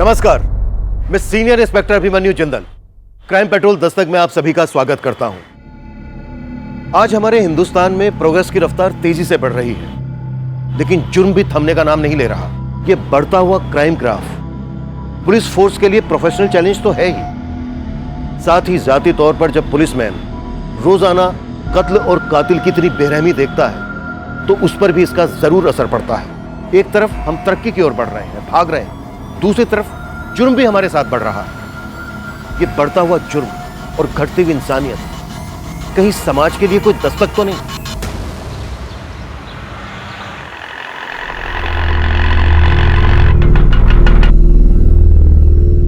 नमस्कार, मैं senior inspector Abhimanyu Jindal crime petrol Dastak में आप सभी का स्वागत करता हूं। आज हमारे हिंदुस्तान में प्रोग्रेस की रफ्तार तेजी से बढ़ रही है, लेकिन जुर्म भी थमने का नाम नहीं ले रहा। यह बढ़ता हुआ क्राइम ग्राफ पुलिस फोर्स के लिए प्रोफेशनल चैलेंज तो है ही, साथ ही जाती तौर पर जब पुलिसमैन रोजाना कत्ल और कातिल की इतनी बेरहमी देखता है तो उस पर भी इसका जरूर असर पड़ता है। एक तरफ हम तरक्की की ओर बढ़ रहे हैं, भाग रहे हैं, दूसरी तरफ जुर्म भी हमारे साथ बढ़ रहा है। ये बढ़ता हुआ जुर्म और घटती हुई इंसानियत कहीं समाज के लिए कोई दस्तक तो नहीं?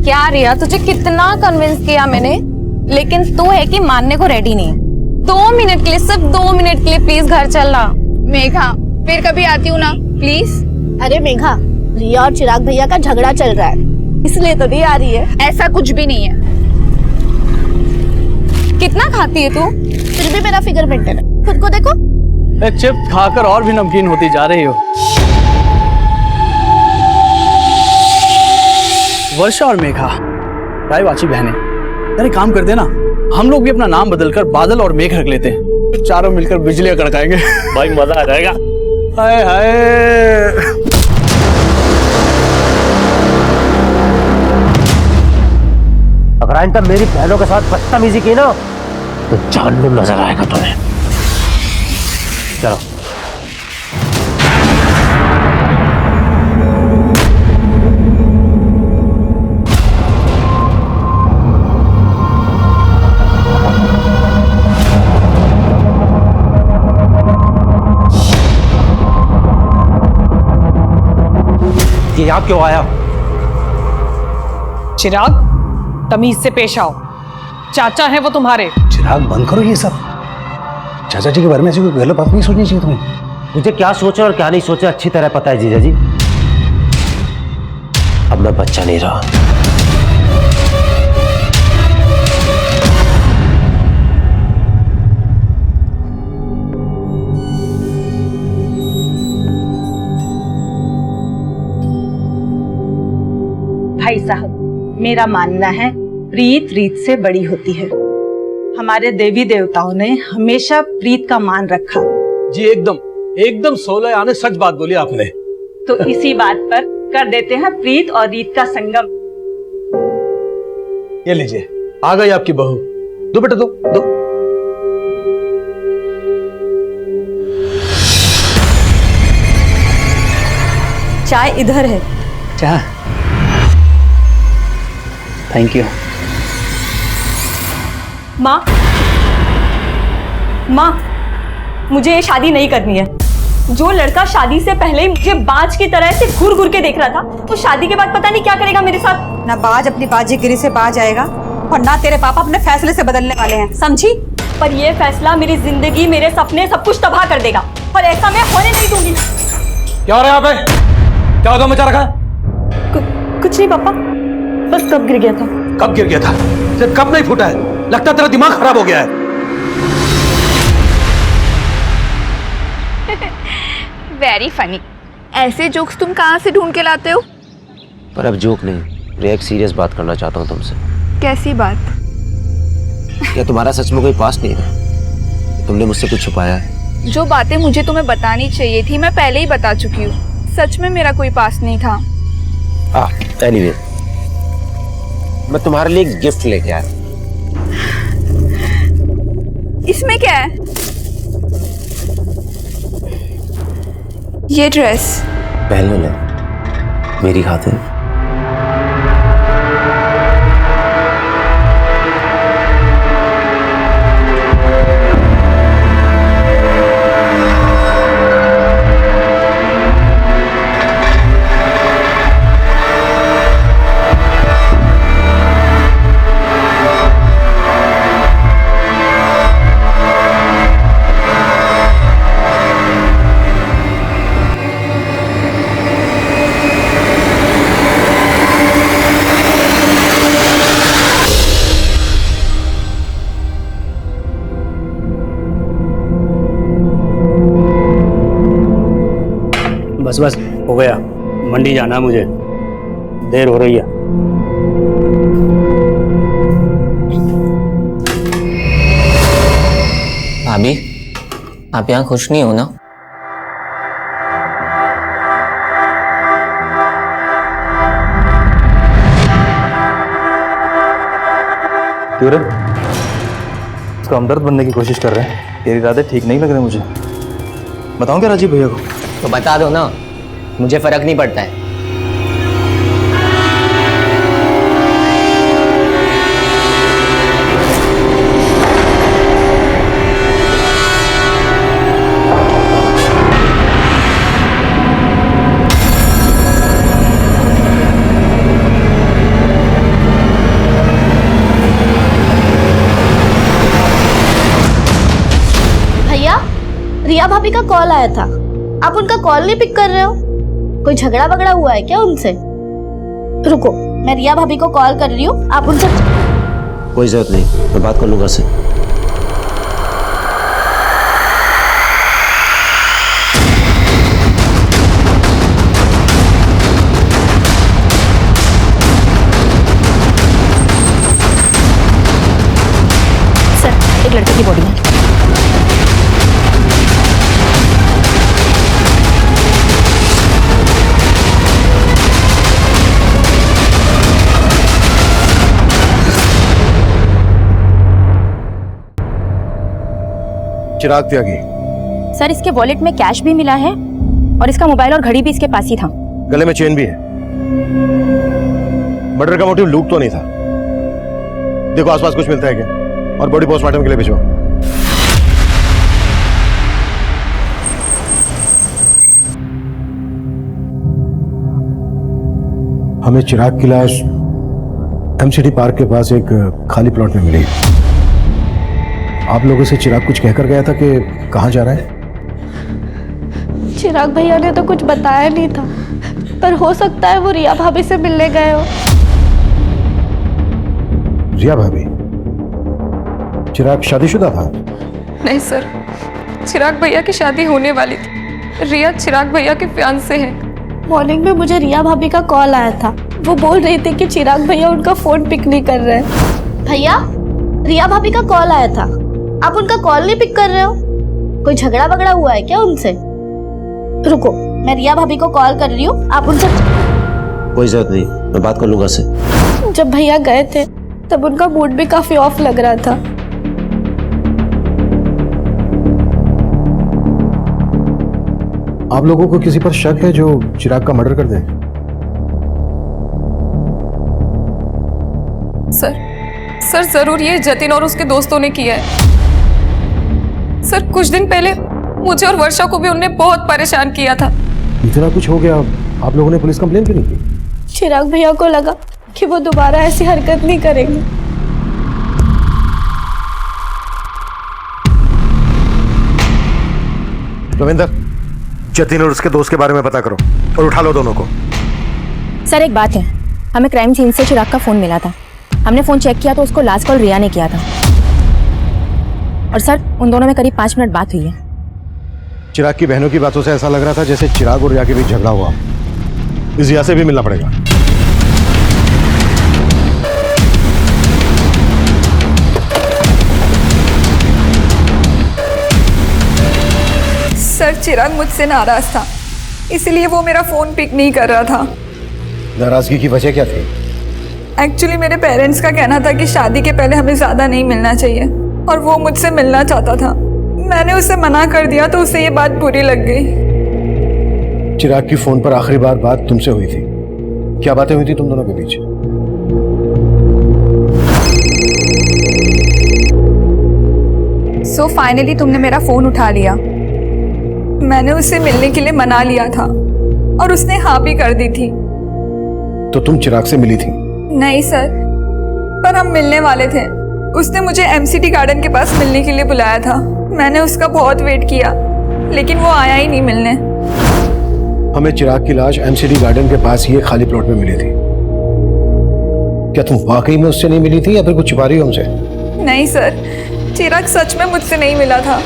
क्या रिया, तुझे कितना कन्विंस किया मैंने, लेकिन तू है कि मानने को रेडी नहीं। 2 मिनट के लिए, सिर्फ 2 मिनट के लिए प्लीज घर चलना। मेघा, फिर कभी आती हूँ ना, प्लीज। अरे मेघा, रिया और चिराग भैया का झगड़ा चल रहा है, इसलिए तो नहीं आ रही है। ऐसा कुछ भी नहीं है। कितना खाती है तू? फिर भी मेरा फिगर मेंटेन है, खुद को देखो। चिप्स खाकर और भी नमकीन होती जा रही हो। वर्षा और मेघा रायवाची बहनें, अरे काम करते ना, हम लोग भी अपना नाम बदलकर बादल और मेघ रख लेते हैं, चारों मिलकर बिजलियां कड़काएंगे। भाई मजा आ जाएगा। हाय हाय। अगर आइंदा मेरी बहनों के साथ बदतमीजी की ना तो जहन्नुम नजर आएगा तुम्हें। चलो। ये आप क्यों आया? चिराग, तमीज से पेश आओ। चाचा है वो तुम्हारे। चिराग, बंद करो ये सब। चाचा जी के बारे में ऐसी कोई गलत बात नहीं सोचनी चाहिए तुम्हें। मुझे क्या सोचा और क्या नहीं सोचा अच्छी तरह पता है जीजा जी। अब मैं बच्चा नहीं रहा। भाई साहब, मेरा मानना है प्रीत रीत से बड़ी होती है। हमारे देवी देवताओं ने हमेशा प्रीत का मान रखा। जी एकदम 16 आने सच बात बोली आपने। तो इसी बात पर कर देते हैं प्रीत और रीत का संगम। ये लीजिए, आ गई आपकी बहू। दो बेटा, दो। चाय इधर है। क्या? Thank you. माँ, मुझे ये शादी नहीं करनी है। जो लड़का शादी से पहले ही मुझे बाज की तरह से घूर घूर के देख रहा था, वो शादी के बाद पता नहीं क्या करेगा मेरे साथ। ना बाज अपनी बाजीगिरी से बाज आएगा और ना तेरे पापा अपने फैसले से बदलने वाले हैं, समझी? पर ये फैसला मेरी जिंदगी, मेरे सपने, सब कुछ तबाह कर देगा और ऐसा मैं होने नहीं दूंगी। क्या हो रहा है यहाँ पे? क्या होता मचा रखा? कुछ नहीं पापा, बस कब गिर गया था। कब गिर गया था? जब कब नहीं फूटा है? लगता तेरा दिमाग खराब हो गया है। Very funny. ऐसे जोक्स तुम कहाँ से ढूंढ के लाते हो? पर अब जोक नहीं, एक सीरियस बात करना चाहता हूँ तुमसे। कैसी बात? क्या तुम्हारा सच में कोई पास्ट नहीं है? तुमने मुझसे कुछ छुपाया है? जो बातें मुझे तुम्हें बतानी चाहिए थी मैं पहले ही बता चुकी हूँ। सच में मेरा कोई पास्ट नहीं था। एनीवे, मैं तुम्हारे लिए एक गिफ्ट लेके आया। इसमें क्या है? ये ड्रेस पहन ले मेरी खातिर। बस हो गया, मंडी जाना है मुझे, देर हो रही है। आप यहाँ खुश नहीं हो ना? क्यों रे? उसका हमदर्द बनने की कोशिश कर रहे हैं। तेरे इरादे ठीक नहीं लग रहे मुझे। बताऊं क्या राजीव भैया को? तो बता दो ना, मुझे फर्क नहीं पड़ता है। भैया, रिया भाभी का कॉल आया था, आप उनका कॉल नहीं पिक कर रहे हो? कोई झगड़ा वगड़ा हुआ है क्या उनसे? रुको, मैं रिया भाभी को कॉल कर रही हूँ, आप उनसे। कोई जरूरत नहीं, मैं बात कर लूंगा से। सर, एक लड़के की बॉडी में। चिराग त्यागी। सर, इसके वॉलेट में कैश भी मिला है और इसका मोबाइल और घड़ी भी इसके पास ही था। गले में चेन भी है। मर्डर का मोटिव लूट तो नहीं था। देखो आसपास कुछ मिलता है क्या, और बॉडी पोस्टमार्टम के लिए भिजवाओ। हमें चिराग की लाश एमसीडी पार्क के पास एक खाली प्लॉट में मिली। आप लोगों से चिराग कुछ कहकर गया था कि कहाँ जा रहा है? चिराग भैया ने तो कुछ बताया नहीं था, पर हो सकता है वो रिया भाभी से मिलने गए हो। रिया भाभी? चिराग शादीशुदा था? नहीं सर, चिराग भैया की शादी होने वाली थी। रिया चिराग भैया के फियांसे हैं। मॉर्निंग में मुझे रिया भाभी का कॉल आया था, वो बोल रही थी कि चिराग भैया उनका फोन पिक नहीं कर रहे। भैया, रिया भाभी का कॉल आया था, आप उनका कॉल नहीं पिक कर रहे हो? कोई झगड़ा वगड़ा हुआ है क्या उनसे? रुको, मैं रिया भाभी को कॉल कर रही हूँ, आप उनसे। कोई जरूरत नहीं, मैं बात कर लूंगा से। जब भैया गए थे तब उनका मूड भी काफी ऑफ लग रहा था। आप लोगों को किसी पर शक है जो चिराग का मर्डर कर दे? सर जरूर ये जतिन और उसके दोस्तों ने किया है। सर, कुछ दिन पहले मुझे और वर्षा को भी उनने बहुत परेशान किया था। इतना कुछ हो गया, आप लोगों ने पुलिस कंप्लेन क्यों नहीं की? चिराग भैया को लगा कि वो दोबारा ऐसी हरकत नहीं करेंगे। रविंदर, जतिन और उसके दोस्त के बारे में पता करो और उठा लो दोनों को। सर, एक बात है, हमें क्राइम सीन से चिराग का फोन मिला था। हमने फोन चेक किया तो उसको लास्ट कॉल रिया ने किया था। और सर, उन दोनों में करीब 5 मिनट बात हुई है। चिराग की बहनों की बातों से ऐसा लग रहा था जैसे चिराग और रिया के बीच झगड़ा हुआ। इस रिया से भी मिलना पड़ेगा। सर, चिराग मुझसे नाराज था, इसलिए वो मेरा फोन पिक नहीं कर रहा था। नाराजगी की वजह क्या थी? एक्चुअली मेरे पेरेंट्स का कहना था कि शादी के पहले हमें ज्यादा नहीं मिलना चाहिए, और वो मुझसे मिलना चाहता था। मैंने उसे मना कर दिया तो उसे ये बात बुरी लग गई। चिराग की फोन पर आखिरी बार बात तुमसे हुई थी, क्या बातें हुई थी तुम दोनों के बीच? सो फाइनली तुमने मेरा फोन उठा लिया। मैंने उससे मिलने के लिए मना लिया था और उसने हाँ भी कर दी थी। तो तुम चिराग से मिली थी? नहीं सर, पर हम मिलने वाले थे। उसने मुझे एमसीडी गार्डन के पास मिलने के लिए बुलाया था। मैंने उसका बहुत वेट किया, लेकिन वो आया ही नहीं मिलने। हमें चिराग की लाश एमसीडी गार्डन के पास ही एक खाली प्लॉट में मिली थी। क्या तुम वाकई में उससे नहीं मिली थी या फिर कुछ छुपा रही हो हमसे? नहीं सर, चिराग सच में मुझसे नहीं मिला था।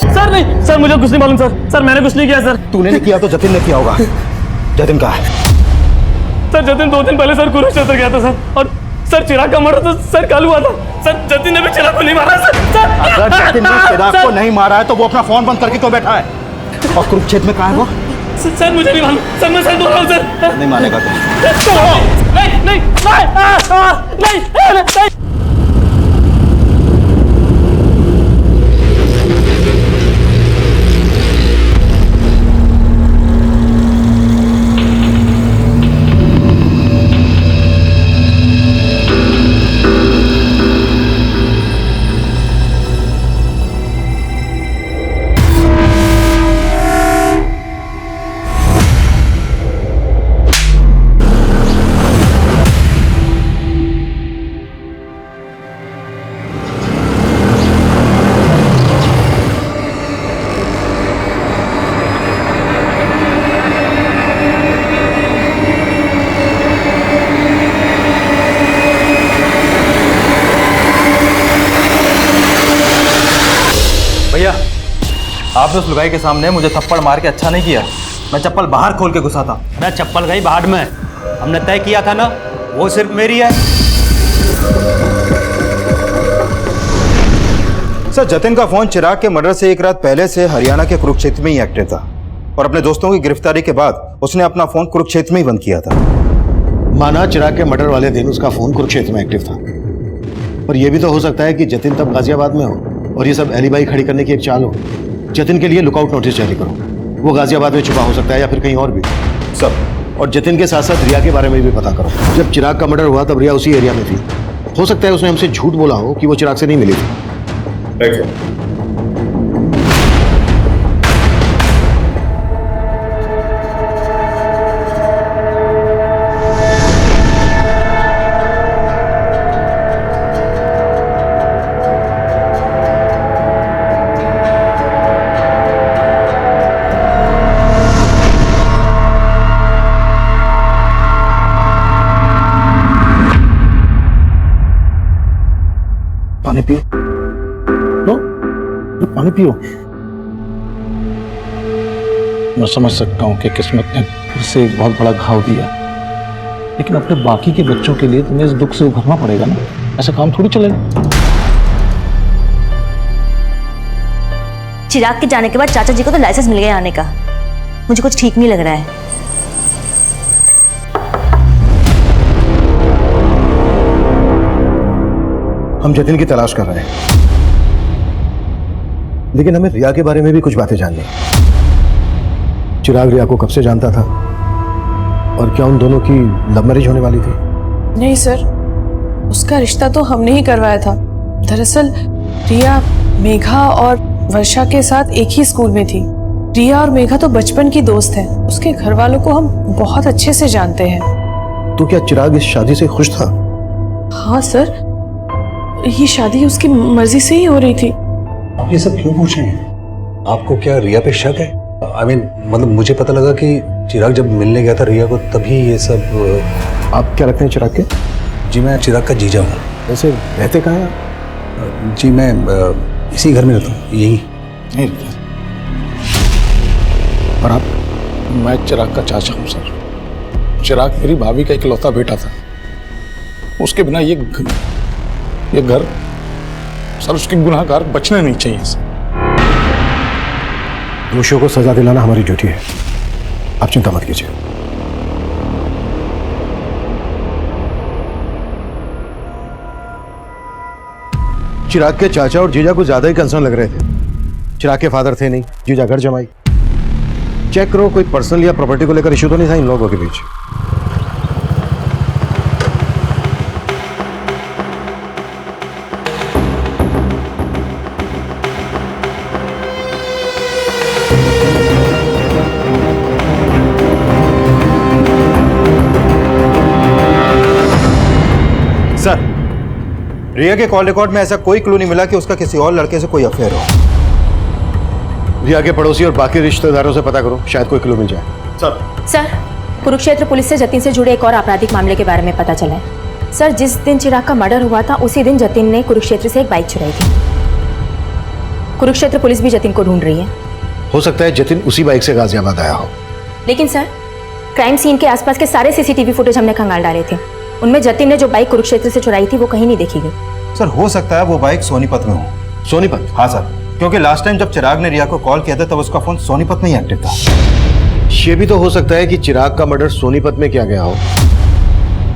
सर नहीं, सर मुझे कुछ नहीं मालूम सर मैंने कुछ नहीं किया सर। तूने नहीं किया तो जतिन ने किया होगा। जतिन कहाँ है? सर जतिन 2 दिन पहले सर कुरुक्षेत्र गया था सर, और सर चिराग का मर्डर तो सर कल हुआ था। सर जतिन ने भी चिराग को नहीं मारा सर। अगर जतिन ने चिराग को नहीं मारा है तो वो अपना फोन बंद करके क्यों बैठा है? और कुरुक्षेत्र में कहाँ है वो? सर मुझे नहीं मालूम सर, मैं सर बोल रहा हूँ सर। नहीं मानेगा तो नहीं नहीं नहीं नहीं। भैया आपने उस लुगाई के सामने मुझे थप्पड़ मार के अच्छा नहीं किया। मैं चप्पल बाहर खोल के घुसा था। मैं चप्पल गई बाहर में, हमने तय किया था ना वो सिर्फ मेरी है। सर जतिन का फोन चिराग के मर्डर से एक रात पहले से हरियाणा के कुरुक्षेत्र में ही एक्टिव था और अपने दोस्तों की गिरफ्तारी के बाद उसने अपना फोन कुरुक्षेत्र में ही बंद किया था। माना चिराग के मर्डर वाले दिन उसका फोन कुरुक्षेत्र में एक्टिव था, पर यह भी तो हो सकता है कि जतिन तब गाजियाबाद में हो और ये सब एलिबाई खड़ी करने की एक चाल हो। जतिन के लिए लुकआउट नोटिस जारी करो, वो गाजियाबाद में छुपा हो सकता है या फिर कहीं और भी सब। और जतिन के साथ साथ रिया के बारे में भी पता करो। जब चिराग का मर्डर हुआ तब रिया उसी एरिया में थी। हो सकता है उसने हमसे झूठ बोला हो कि वो चिराग से नहीं मिली थी। पानी पियो, लो पानी पियो। मैं समझ सकता हूँ कि किस्मत ने फिर से एक बहुत बड़ा घाव दिया, लेकिन अपने बाकी के बच्चों के लिए तुम्हें इस दुख से उभरना पड़ेगा ना। ऐसा काम थोड़ी चलेगा। चिराग के जाने के बाद चाचा जी को तो लाइसेंस मिल गया आने का। मुझे कुछ ठीक नहीं लग रहा है। हम जतिन की तलाश कर रहे हैं, लेकिन हमें रिया के बारे में भी कुछ बातें जाननी है। चिराग रिया को कब से जानता था और क्या उन दोनों की लव मैरिज होने वाली थी? नहीं सर, उसका रिश्ता तो हमने ही करवाया था। दरअसल रिया मेघा और वर्षा के साथ एक ही स्कूल में थी। रिया और मेघा तो बचपन की दोस्त हैं। उसके घर वालों को हम बहुत अच्छे से जानते हैं। तो क्या चिराग इस शादी से खुश था? हाँ सर, ये शादी उसकी मर्जी से ही हो रही थी। आप ये सब क्यों पूछ रहे हैं? आपको क्या रिया पे शक है? मतलब मुझे पता लगा कि चिराग जब मिलने गया था रिया को तभी ये सब। आप क्या रखते हैं चिराग के? जी मैं चिराग का जीजा हूँ। वैसे रहते कहाँ हैं? जी मैं इसी घर में रहता हूँ, यही। नहीं रहते। और आप? मैं चिराग का चाचा हूँ सर। चिराग मेरी भाभी का इकलौता बेटा था। उसके बिना ये घर सर, उसके गुनाहगार बचने नहीं चाहिए सर। दोषियों को सजा दिलाना हमारी ड्यूटी है, आप चिंता मत कीजिए। चिराग के चाचा और जीजा को ज्यादा ही कंसर्न लग रहे थे। चिराग के फादर थे नहीं, जीजा घर जमाई। चेक करो कोई पर्सनल या प्रॉपर्टी को लेकर इश्यू तो नहीं था इन लोगों के बीच। सर रिया के कॉल रिकॉर्ड में ऐसा कोई क्लू नहीं मिला कि उसका किसी और लड़के से कोई अफेयर हो। रिया के पड़ोसी और बाकी रिश्तेदारों से पता करो, शायद कोई क्लू मिल जाए। सर, कुरुक्षेत्र पुलिस से जतिन से जुड़े एक और आपराधिक मामले के बारे में पता चला है। सर, जिस दिन चिराग का मर्डर हुआ था उसी दिन जतिन ने कुरुक्षेत्र से एक बाइक चुराई थी। कुरुक्षेत्र पुलिस भी जतिन को ढूंढ रही है। हो सकता है जतिन उसी बाइक से गाजियाबाद आया हो। लेकिन सर, क्राइम सीन के आसपास के सारे सीसीटीवी फुटेज हमने खंगाल डाले थे। उनमें जतिन ने जो बाइक कुरुक्षेत्र से चुराई थी वो कहीं नहीं देखी गई। सर हो सकता है वो बाइक सोनीपत में हो। सोनीपत? हाँ सर, क्योंकि लास्ट टाइम जब चिराग ने रिया को कॉल किया था तब उसका फोन सोनीपत में ही एक्टिव था। ये भी तो हो सकता है कि चिराग का मर्डर सोनीपत में किया गया हो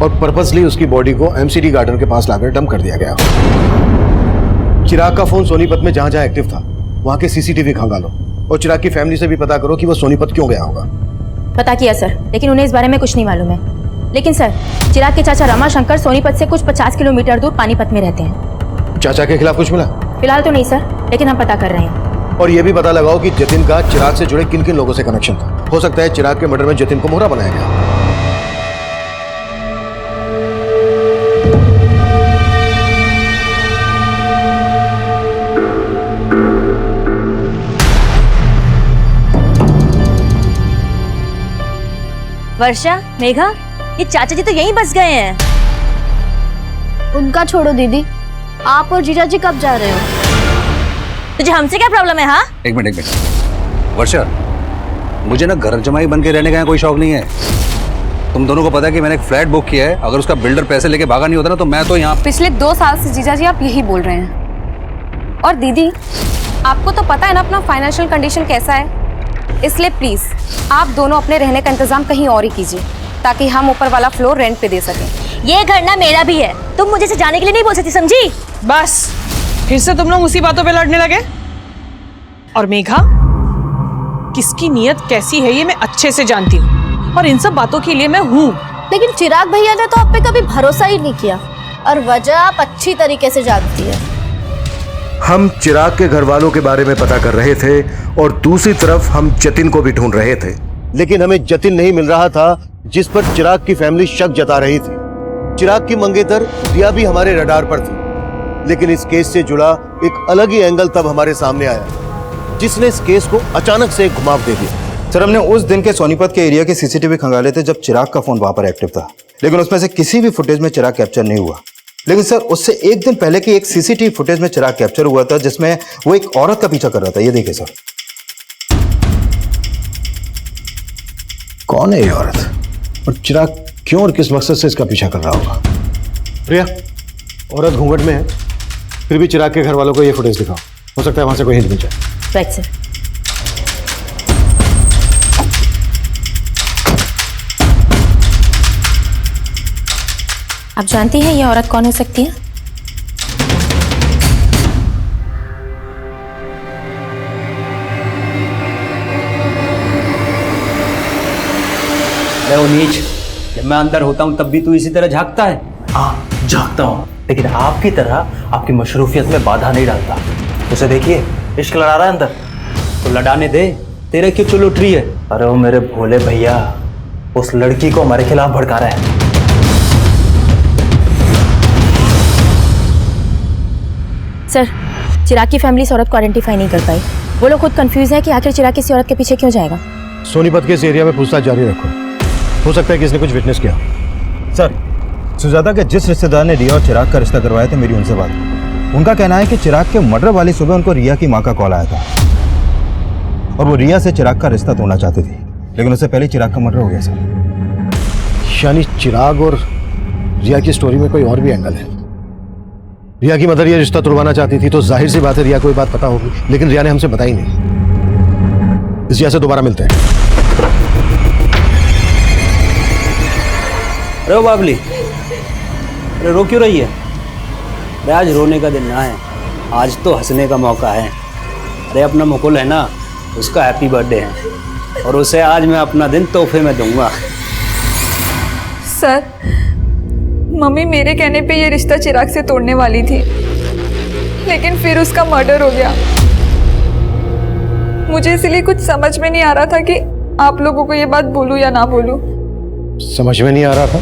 और पर्पसली उसकी बॉडी को एमसीडी गार्डन के पास लाकर डंप कर दिया गया हो। चिराग का फोन सोनीपत में जहां जहां एक्टिव था वहां के सीसीटीवी खंगालो और चिराग की फैमिली से भी पता करो कि वो सोनीपत क्यों गया होगा। पता किया सर, लेकिन उन्हें इस बारे में कुछ नहीं मालूम है। लेकिन सर, चिराग के चाचा रमाशंकर सोनीपत से कुछ 50 किलोमीटर दूर पानीपत में रहते हैं। चाचा के खिलाफ कुछ मिला? फिलहाल तो नहीं सर, लेकिन हम पता कर रहे हैं। और ये भी पता लगाओ कि जतिन का चिराग से जुड़े किन किन लोगों से कनेक्शन था। हो सकता है चिराग के मर्डर में जतिन को मोहरा बनाया गया। वर्षा, मेघा, ये चाचा जी तो यहीं बस गए हैं। उनका छोड़ो दीदी, आप और जीजा जी कब जा रहे हो? तुझे हमसे क्या प्रॉब्लम है? हाँ, एक मिनट वर्षा, मुझे ना घर जमाई बन के रहने का कोई शौक नहीं है। तुम दोनों को पता है कि मैंने एक फ्लैट बुक किया है। अगर उसका बिल्डर पैसे लेके भागा नहीं होता ना तो मैं तो यहाँ पिछले 2 साल से जीजा जी आप यही बोल रहे हैं। और दीदी, आपको तो पता है ना अपना फाइनेंशियल कंडीशन कैसा है, इसलिए प्लीज आप दोनों अपने रहने का इंतजाम कहीं और ही कीजिए ताकि हम ऊपर वाला फ्लोर रेंट पे दे सकें। ये घर ना मेरा भी है, तुम मुझे से जाने के लिए नहीं बोल सकती, समझी? बस फिर से तुम लोग उसी बातों पे लड़ने लगे। और मेघा, किसकी नीयत कैसी है ये मैं अच्छे से जानती हूँ और इन सब बातों के लिए मैं हूँ। लेकिन चिराग भैया ने तो आप पे कभी भरोसा ही नहीं किया और वजह आप अच्छी तरीके से जानती है। हम चिराग के घर वालों के बारे में पता कर रहे थे और दूसरी तरफ हम जतिन को भी ढूंढ रहे थे, लेकिन हमें जतिन नहीं मिल रहा था जिस पर चिराग की फैमिली शक जता रही थी। चिराग की मंगेतर रिया भी हमारे रडार पर थी, लेकिन इस केस से जुड़ा एक अलग ही एंगल तब हमारे सामने आया जिसने इस केस को अचानक से एक घुमाव दे दिया। सर, हमने उस दिन के सोनीपत के एरिया के सीसीटीवी खंगाले थे जब चिराग का फोन वहां पर एक्टिव था, लेकिन उसमें से किसी भी फुटेज में चिराग कैप्चर नहीं हुआ। लेकिन सर, उससे एक दिन पहले की एक सीसीटीवी फुटेज में चिराग कैप्चर हुआ था जिसमें वो एक औरत का पीछा कर रहा था। ये देखिए सर। कौन है ये औरत और चिराग क्यों और किस मकसद से इसका पीछा कर रहा होगा? प्रिया, औरत घूंघट में है, फिर भी चिराग के घर वालों को ये फुटेज दिखाओ, हो सकता है वहां से कोई हिंट मिल जाए। Right sir. आप जानती हैं ये औरत कौन हो सकती है? नीच, जब मैं अंदर होता हूँ तब भी तू इसी तरह झांकता है? हाँ, झांकता हूँ, लेकिन आपकी तरह आपकी मशरूफियत में बाधा नहीं डालता। उसे देखिए, इश्क लड़ा रहा है अंदर। तो लड़ाने दे, तेरे क्यों चुल उठ रही है? अरे वो मेरे भोले भैया उस लड़की को हमारे खिलाफ भड़का रहा है। सर, चिराग की फैमिली इस औरत को आइडेंटिफाई नहीं कर पाई। वो लोग खुद कंफ्यूज है कि आखिर चिराग किसी औरत के पीछे क्यों जाएगा। सोनीपत के इस एरिया में पूछताछ जारी रखो, हो सकता है कि इसने कुछ विटनेस किया। सर, सुजाता के जिस रिश्तेदार ने रिया और चिराग का रिश्ता करवाया था, मेरी उनसे बात हुई। उनका कहना है कि चिराग के मर्डर वाली सुबह उनको रिया की माँ का कॉल आया था और वो रिया से चिराग का रिश्ता तोड़ना चाहती थी, लेकिन उससे पहले चिराग का मर्डर हो गया सर। यानी चिराग और रिया की स्टोरी में कोई और भी एंगल है। रिया की मदर ये रिश्ता तोड़वाना चाहती थी तो जाहिर सी बात है रिया को ये बात पता होगी, लेकिन रिया ने हमसे बताई नहीं। इस रिया से दोबारा मिलते हैं। अरे बाबली, अरे रो क्यों रही है? अरे आज रोने का दिन ना है, आज तो हंसने का मौका है। अरे अपना मुकुल है ना, उसका हैप्पी बर्थडे है और उसे आज मैं अपना दिन तोहफे में दूंगा। सर, मम्मी मेरे कहने पे ये रिश्ता चिराग से तोड़ने वाली थी, लेकिन फिर उसका मर्डर हो गया। मुझे इसलिए कुछ समझ में नहीं आ रहा था कि आप लोगों को ये बात बोलूं या ना बोलूं। समझ में नहीं आ रहा था?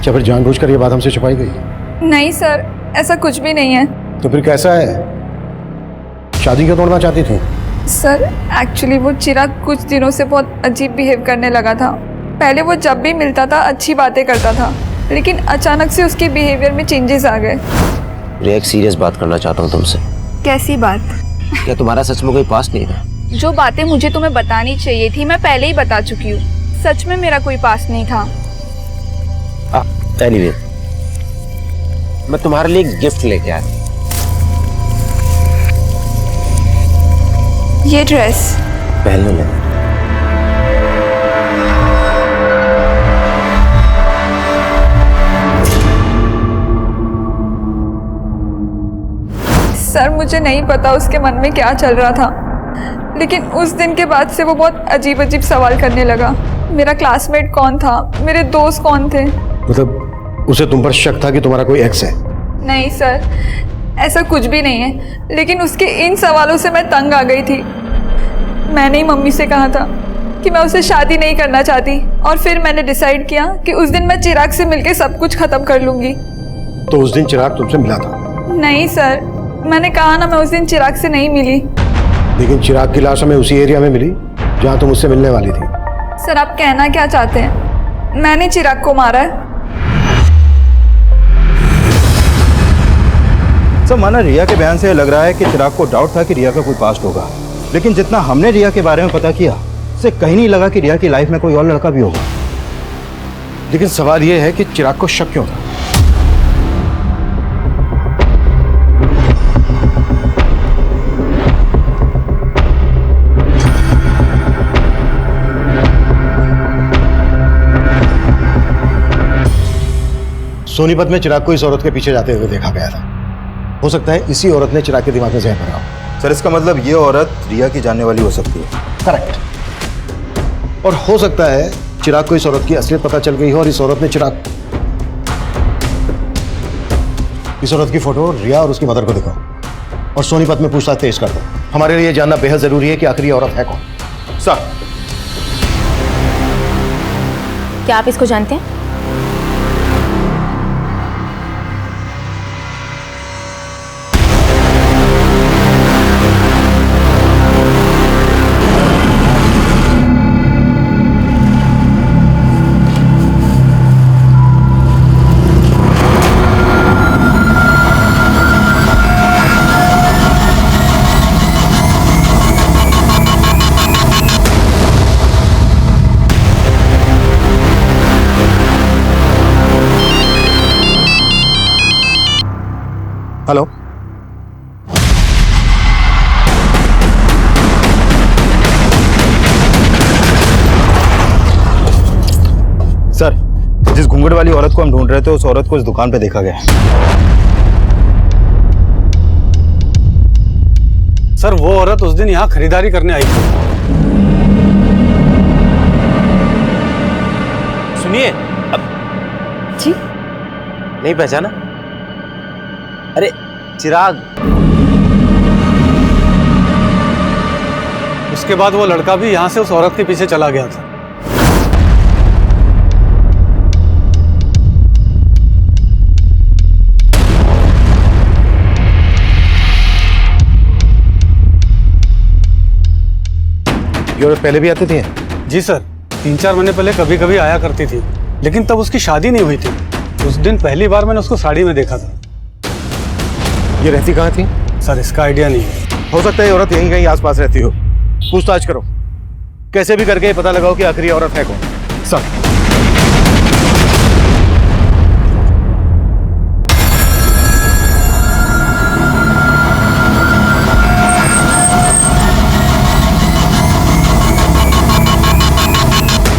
क्या फिर जानबूझकर ये बात हमसे छुपाई गई? नहीं सर, ऐसा कुछ भी नहीं है। तो फिर कैसा है? शादी क्यों तोड़ना चाहती थी? सर, एक्चुअली वो चिराग कुछ दिनों से बहुत अजीब बिहेव करने लगा था। पहले वो जब भी मिलता था अच्छी बातें करता था, लेकिन अचानक से उसके बिहेवियर में चेंजेस आ गए। रिया, एक सीरियस बात करना चाहता हूँ तुमसे। कैसी बात? क्या तुम्हारा सच में कोई पास्ट नहीं था? जो बातें मुझे तुम्हें बतानी चाहिए थी मैं पहले ही बता चुकी हूँ। सच में मेरा कोई पास नहीं था। एनीवे, मैं तुम्हारे लिए एक गिफ्ट लेके आया। ये ड्रेस पहन लो। सर मुझे नहीं पता उसके मन में क्या चल रहा था, लेकिन उस दिन के बाद से वो बहुत अजीब अजीब सवाल करने लगा। मेरा क्लासमेट कौन था, मेरे दोस्त कौन थे। मतलब उसे तुम पर शक था कि तुम्हारा कोई एक्स है? नहीं सर, ऐसा कुछ भी नहीं है, लेकिन उसके इन सवालों से मैं तंग आ गई थी। मैंने ही मम्मी से कहा था कि मैं उससे शादी नहीं करना चाहती, और फिर मैंने डिसाइड किया कि उस दिन मैं चिराग से मिलकर सब कुछ खत्म कर लूंगी। तो उस दिन चिराग तुमसे मिला था? नहीं सर, मैंने कहा ना, मैं उस दिन चिराग से नहीं मिली। लेकिन चिराग की लाश हमें उसी एरिया में मिली जहां तुम उससे मिलने वाली थी। सर आप कहना क्या चाहते हैं? मैंने चिराग को मारा है। सर माना रिया के बयान से लग रहा है कि चिराग को डाउट था कि रिया का कोई पास्ट होगा, लेकिन जितना हमने रिया के बारे में पता किया उससे कहीं नहीं लगा कि रिया की लाइफ में कोई और लड़का भी होगा। लेकिन सवाल यह है कि चिराग को शक क्यों था? सोनीपत में चिराग को इस औरत के पीछे जाते हुए देखा गया था। हो सकता है इसी औरत ने चिराग के दिमाग में जहर भरा हो। सर इसका मतलब ये औरत रिया की जानने वाली हो सकती है। करेक्ट। और हो सकता है चिराग को इस औरत की असलियत पता चल गई हो और इस औरत ने चिराग इस औरत की फोटो रिया और उसकी मदर को दिखाओ और सोनीपत में पूछताछ तेज कर दो। हमारे लिए जानना बेहद जरूरी है कि आखिर ये औरत है कौन। सर क्या आप इसको जानते हैं? हेलो, सर जिस घूंघट वाली औरत को हम ढूंढ रहे थे उस औरत को इस दुकान पे देखा गया। सर वो औरत उस दिन यहाँ खरीदारी करने आई थी। सुनिए, अब जी नहीं पहचाना? अरे चिराग। उसके बाद वो लड़का भी यहाँ से उस औरत के पीछे चला गया था। ये औरत पहले भी आती थी? जी सर, 3-4 महीने पहले कभी कभी आया करती थी, लेकिन तब उसकी शादी नहीं हुई थी। उस दिन पहली बार मैंने उसको साड़ी में देखा था। ये रहती कहाँ थी? सर इसका आइडिया नहीं है। हो सकता है ये औरत यहीं कहीं आसपास रहती हो। पूछताछ करो, कैसे भी करके पता लगाओ कि आखिर ये औरत है कौन। सर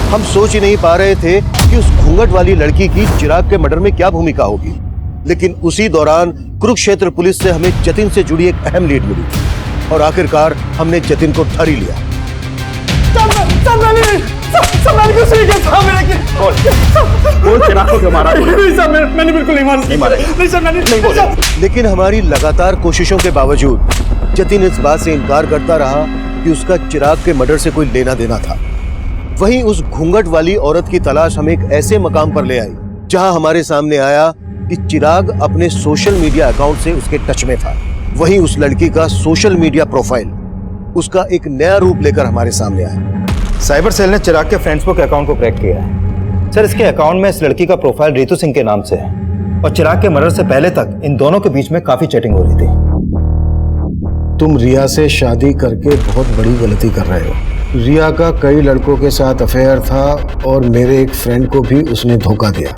हम सोच ही नहीं पा रहे थे कि उस घूंघट वाली लड़की की चिराग के मर्डर में क्या भूमिका होगी, लेकिन उसी दौरान कुरुक्षेत्र पुलिस से हमें जतिन से जुड़ी एक अहम लीड मिली और आखिरकार हमने जतिन को धर ही लिया। मैंने बिल्कुल नहीं मारा। लेकिन हमारी लगातार कोशिशों के बावजूद जतिन इस बात से इनकार करता रहा कि उसका चिराग के मर्डर से कोई लेना देना था। वहीं उस घूंघट वाली औरत की तलाश हमें एक ऐसे मकाम पर ले आई जहां हमारे सामने आया कि चिराग अपने सोशल मीडिया अकाउंट से उसके टच में था। वहीं उस लड़की का सोशल मीडिया प्रोफाइल उसका एक नया रूप लेकर हमारे सामने आया। साइबर सेल ने चिराग के फेसबुक अकाउंट को क्रैक किया है। सर इसके अकाउंट में इस लड़की का प्रोफाइल रितु सिंह के नाम से है और चिराग के मर्डर से पहले तक इन दोनों के बीच में काफी चैटिंग हो रही थी। तुम रिया से शादी करके बहुत बड़ी गलती कर रहे हो। रिया का कई लड़कों के साथ अफेयर था और मेरे एक फ्रेंड को भी उसने धोखा दिया।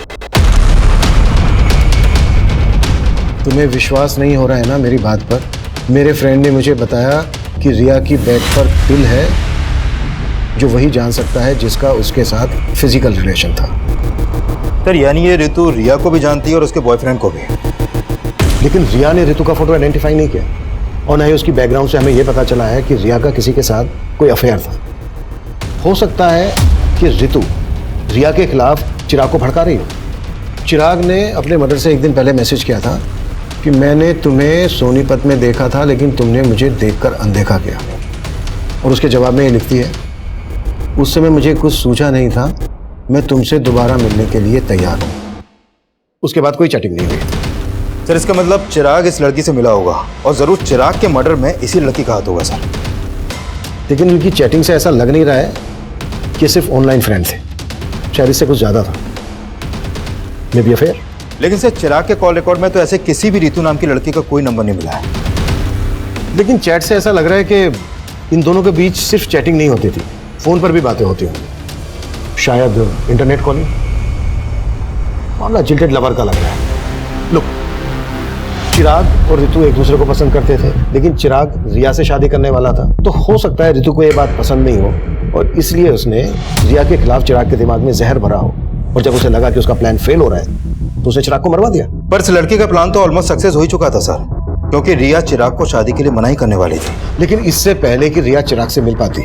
तुम्हें विश्वास नहीं हो रहा है ना मेरी बात पर? मेरे फ्रेंड ने मुझे बताया कि रिया की बेड पर पिल है जो वही जान सकता है जिसका उसके साथ फिजिकल रिलेशन था। सर यानी ये ऋतु रिया को भी जानती है और उसके बॉयफ्रेंड को भी। लेकिन रिया ने ऋतु का फोटो आइडेंटिफाई नहीं किया और ना ही उसकी बैकग्राउंड से हमें यह पता चला है कि रिया का किसी के साथ कोई अफेयर था। हो सकता है कि ऋतु रिया के खिलाफ चिराग को भड़का रही हो। चिराग ने अपने मदर से एक दिन पहले मैसेज किया था कि मैंने तुम्हें सोनीपत में देखा था लेकिन तुमने मुझे देखकर अनदेखा किया। और उसके जवाब में ये लिखती है, उस समय मुझे कुछ सूझा नहीं था, मैं तुमसे दोबारा मिलने के लिए तैयार हूँ। उसके बाद कोई चैटिंग नहीं हुई। सर इसका मतलब चिराग इस लड़की से मिला होगा और जरूर चिराग के मर्डर में इसी लड़की का हाथ होगा सर। लेकिन उनकी चैटिंग से ऐसा लग नहीं रहा है कि सिर्फ ऑनलाइन फ्रेंड थे, शायद इससे कुछ ज्यादा था। May be affair. लेकिन सर चिराग के कॉल रिकॉर्ड में तो ऐसे किसी भी ऋतु नाम की लड़की का कोई नंबर नहीं मिला है। लेकिन चैट से ऐसा लग रहा है कि इन दोनों के बीच सिर्फ चैटिंग नहीं होती थी, फोन पर भी बातें होती होंगी, शायद इंटरनेट कॉलिंग। मामला जिल्टेड लवर का लग रहा है। लुक, चिराग और ऋतु एक दूसरे को पसंद करते थे, लेकिन चिराग रिया से शादी करने वाला था, तो हो सकता है ऋतु को ये बात पसंद नहीं हो और इसलिए उसने रिया के खिलाफ चिराग के दिमाग में जहर भरा हो और जब उसे लगा कि उसका प्लान फेल हो रहा है तो उसने चिराग को मरवा दिया। पर इस लड़की का प्लान तो ऑलमोस्ट सक्सेस हो ही चुका था सर, क्योंकि रिया चिराग को शादी के लिए मना ही करने वाली थी। लेकिन इससे पहले कि रिया चिराग से मिल पाती,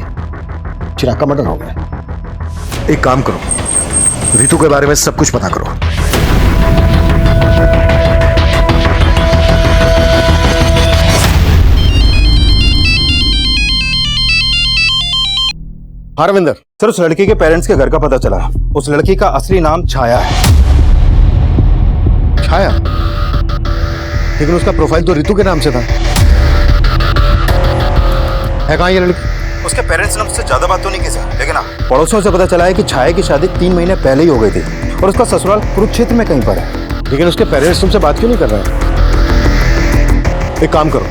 चिराग का मर्डर हो गया। एक काम करो, ऋतु के बारे में सब कुछ पता करो। हाँ रविंदर। सर उस लड़की के पेरेंट्स के घर का पता चला। उस लड़की का असली नाम छाया है। छाया? लेकिन उसका प्रोफाइल तो ऋतु के नाम से था। है कहाँ ये लड़की? उसके पेरेंट्स ने मुझसे ज्यादा बात तो नहीं की सर, लेकिन पड़ोसियों से पता चला है कि छाया की शादी 3 महीने पहले ही हो गई थी और उसका ससुराल कुरुक्षेत्र में कहीं पर है। लेकिन उसके पेरेंट्स तुमसे बात क्यों नहीं कर रहे हैं? एक काम करो,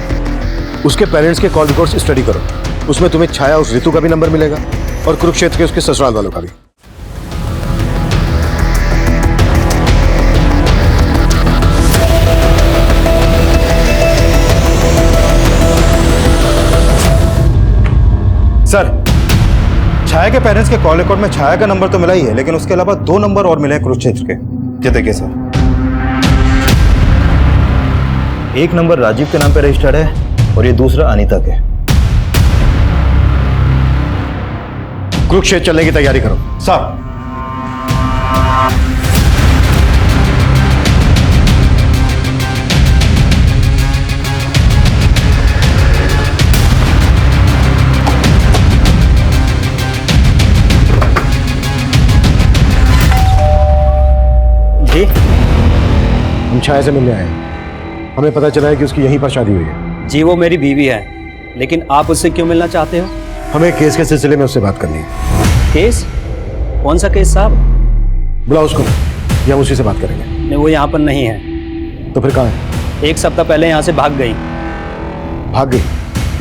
उसके पेरेंट्स के कॉल रिकॉर्ड्स स्टडी करो, उसमें तुम्हें छाया उस ऋतु का भी नंबर मिलेगा और कुरुक्षेत्र के उसके ससुराल वालों का भी। सर छाया के पेरेंट्स के कॉल रिकॉर्ड में छाया का नंबर तो मिला ही है, लेकिन उसके अलावा 2 नंबर और मिले हैं कुरुक्षेत्र के। ये देखिए सर, एक नंबर राजीव के नाम पे रजिस्टर्ड है और ये दूसरा अनीता के। कुरुक्षेत्र चलने की तैयारी करो। सर जी, हम छाया से मिलने आए हैं। हमें पता चला है कि उसकी यहीं पर शादी हुई है। जी वो मेरी बीवी है, लेकिन आप उससे क्यों मिलना चाहते हो? हमें केस के सिलसिले में उससे बात करनी है। केस? कौन सा केस साहब? बुलाओ उसको, या हम उसी से बात करेंगे। नहीं, वो यहाँ पर नहीं है। तो फिर कहाँ है? 1 सप्ताह पहले यहाँ से भाग गई। भाग गई?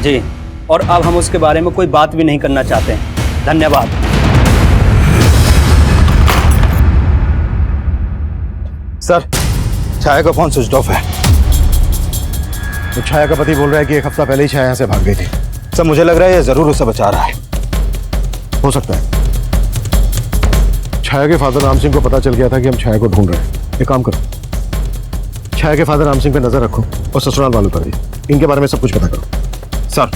जी, और अब हम उसके बारे में कोई बात भी नहीं करना चाहते हैं। धन्यवाद। सर छाया का फोन स्विच ऑफ है। तो छाया का पति बोल रहा है कि 1 हफ्ता पहले ही छाया यहाँ से भाग गई थी। सर मुझे लग रहा है ये जरूर उसे बचा रहा है। हो सकता है छाया के फादर राम सिंह को पता चल गया था कि हम छाया को ढूंढ रहे हैं। एक काम करो, छाया के फादर राम सिंह पे नजर रखो और ससुराल वालों पर भी। इनके बारे में सब कुछ पता करो। Sir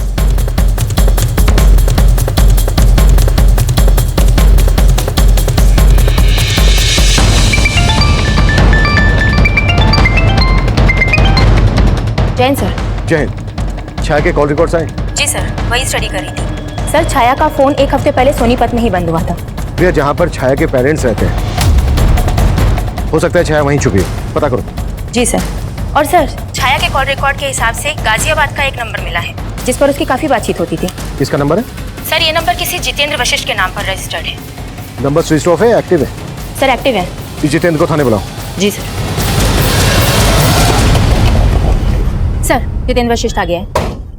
Jain sir. जय हिंद। छाया के कॉल रिकॉर्ड्स आए? जी सर, वही स्टडी करी थी। सर छाया का फोन 1 हफ्ते पहले सोनीपत में ही बंद हुआ था। भैया जहाँ पर छाया के पेरेंट्स रहते हैं, हो सकता है छाया वहीं छुपी है, पता करो। जी सर। और सर छाया के कॉल रिकॉर्ड के हिसाब से गाजियाबाद का एक नंबर मिला है जिस पर उसकी काफी बातचीत होती थी। किसका नंबर है? सर ये नंबर किसी जितेंद्र वशिष्ठ के नाम पर रजिस्टर्ड है। नंबर स्विच ऑफ है, एक्टिव है? सर एक्टिव है। जितेंद्र को थाने बुलाओ। जी सर। सर जितेंद्र वशिष्ठ आ गया है।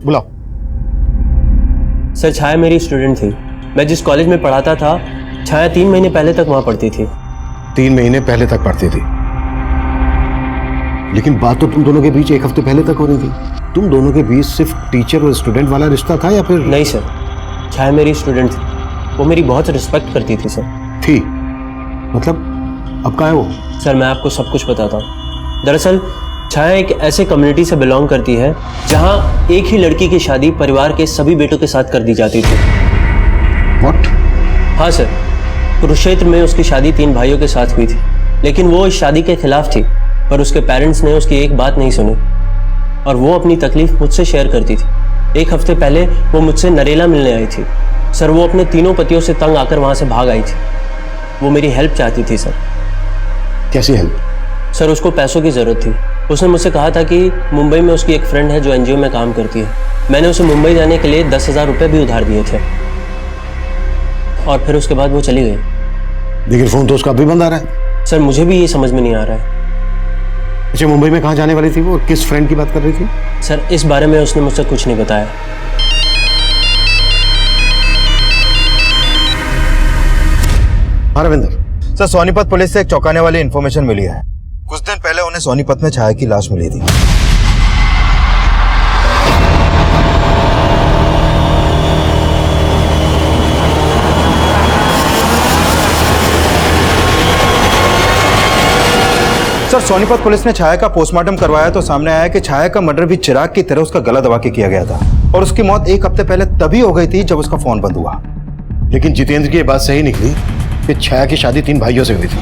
बुलाओ। सर छाया मेरी स्टूडेंट थी। मैं जिस कॉलेज में पढ़ाता था, छाया 3 महीने पहले तक वहां पढ़ती थी। 3 महीने पहले तक पढ़ती थी? लेकिन बात तो तुम दोनों के बीच एक हफ्ते पहले तक हो रही थी। तुम दोनों के बीच सिर्फ टीचर और स्टूडेंट वाला रिश्ता था या फिर? नहीं सर, छाया मेरी स्टूडेंट थी, वो मेरी बहुत रिस्पेक्ट करती थी सर। थी मतलब अब कहाँ है वो? सर मैं आपको सब कुछ बताता हूँ। दरअसल छाया एक ऐसे कम्युनिटी से बिलोंग करती है जहाँ एक ही लड़की की शादी परिवार के सभी बेटों के साथ कर दी जाती थी। What? हाँ सर, कुरुक्षेत्र में उसकी शादी 3 भाइयों के साथ हुई थी, लेकिन वो इस शादी के खिलाफ थी, पर उसके पेरेंट्स ने उसकी एक बात नहीं सुनी और वो अपनी तकलीफ मुझसे शेयर करती थी। 1 हफ्ते पहले वो मुझसे नरेला मिलने आई थी। सर वो अपने तीनों पतियों से तंग आकर वहाँ से भाग आई थी। वो मेरी हेल्प चाहती थी सर। कैसी हेल्प? सर उसको पैसों की ज़रूरत थी। उसने मुझसे कहा था कि मुंबई में उसकी एक फ्रेंड है जो एनजीओ में काम करती है। मैंने उसे मुंबई जाने के लिए 10,000 रुपये भी उधार दिए थे और फिर उसके बाद वो चली गई। लेकिन फोन तो उसका अभी बंद आ रहा है। सर मुझे भी ये समझ में नहीं आ रहा है। अच्छा, मुंबई में कहाँ जाने वाली थी वो? किस फ्रेंड की बात कर रही थी? सर इस बारे में उसने मुझसे कुछ नहीं बताया। हाँ रविंदर। सर सोनीपत पुलिस से एक चौंकाने वाली इन्फॉर्मेशन मिली है। कुछ दिन पहले उन्हें सोनीपत में छाया की लाश मिली थी। सर सोनीपत पुलिस ने छाया का पोस्टमार्टम करवाया तो सामने आया कि छाया का मर्डर भी चिराग की तरह उसका गला दबा के किया गया था और उसकी मौत 1 हफ्ते पहले तभी हो गई थी जब उसका फोन बंद हुआ। लेकिन जितेंद्र की ये बात सही निकली कि छाया की शादी 3 भाइयों से हुई थी।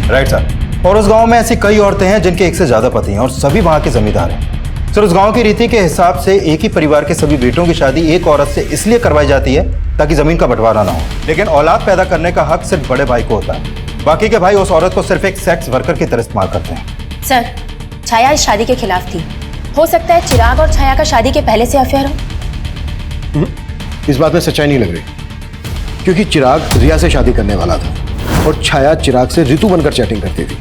Right sir. और उस गांव में ऐसी कई औरतें हैं जिनके एक से ज्यादा पति हैं और सभी वहां के जमींदार हैं। सर उस गांव की रीति के हिसाब से एक ही परिवार के सभी बेटों की शादी एक औरत से इसलिए करवाई जाती है ताकि जमीन का बंटवारा ना हो, लेकिन औलाद पैदा करने का हक सिर्फ बड़े भाई को होता है। बाकी के भाई उस औरत को सिर्फ एक सेक्स वर्कर की तरह इस्तेमाल करते हैं। सर छाया इस शादी के खिलाफ थी। हो सकता है चिराग और छाया का शादी के पहले से अफेयर हो। इस बात में सच्चाई नहीं लग रही, क्योंकि चिराग रिया से शादी करने वाला था और छाया चिराग से ऋतु बनकर चैटिंग करती थी।